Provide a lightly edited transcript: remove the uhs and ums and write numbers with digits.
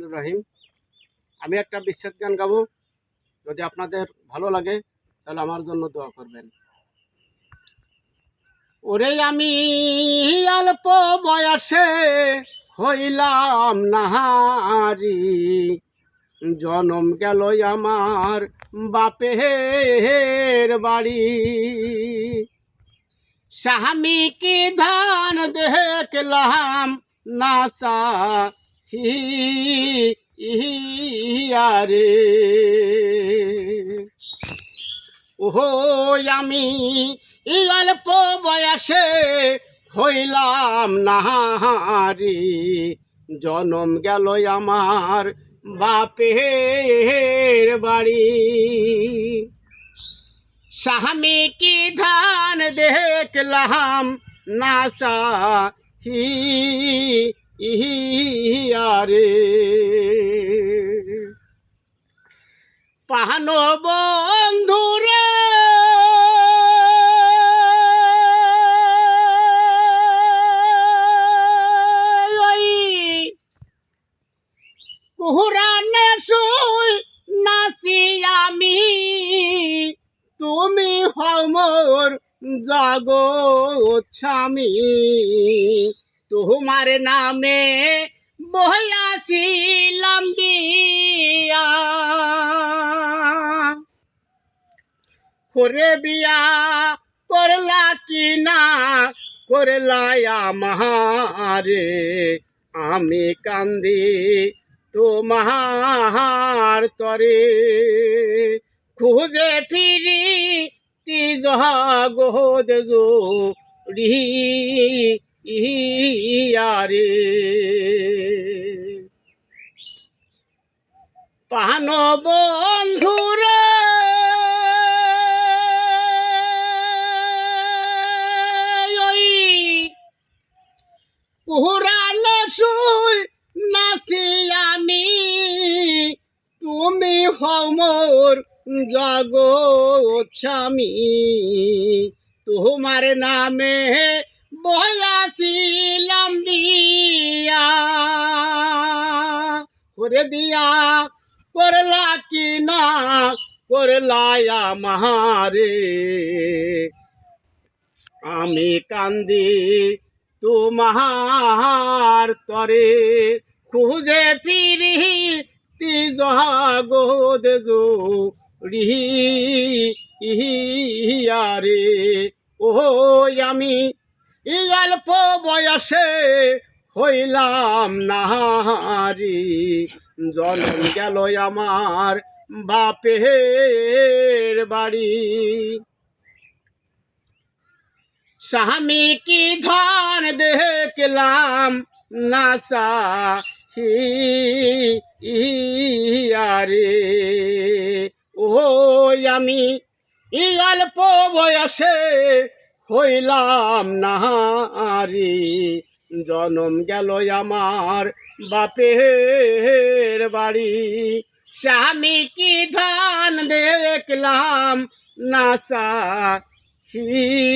আব্দুর রহিম। আমি একটা বিচ্ছেদ গান গাবো, যদি আপনাদের ভালো লাগে তাহলে আমার জন্য দোয়া করবেন। ওরে আমি অল্প বয়সে হইলাম নাহারি, জনম গেল আমার বাপের বাড়ি। স্বামী কি ধান দেখলাম নাসা হিয়ারে, ওহো আমি অল্প বয়সে হইলাম নাহারি, জনম গেল আমার বাপের বাড়ি। স্বামী কি ধান দেখলাম নাসা হিয়ারে, পাহানো বন্ধুরে কুহুরানে শুই নাসি আমি, তুমি হও মোর জগৎ স্বামী। তোমার নামে বহিয়াছিলাম বিয়া, করে বিয়া করলা কি না করলা আমারে, আমি কান্দি তোমার তরে। খুঁজে ফিরি জগৎ জুড়িয়ারে, পান বন্ধুরে পুরানো শুই নাসি আমি, তুমি হও মোর জগৎ স্বামী। তোমার নামে বহিয়াছিলাম বিয়া, করে বিয়া করলা কি না করলা আমারে, আমি কান্দি তোমার তরে। খুঁজে ফিরি জগৎ জুড়িয়ারে, ও আমি অল্প বয়সে হইলাম নাহারি, জনম গেল আমার বাপের বাড়ি। স্বামী কি ধন দেখলাম নাসা হিয়ারে, ও আমি অল্প বয়সে হইলাম নাহারি, জনম গেল আমার বাপের বাড়ি। স্বামী কি ধান দেখলাম নাসা হিয়ারে।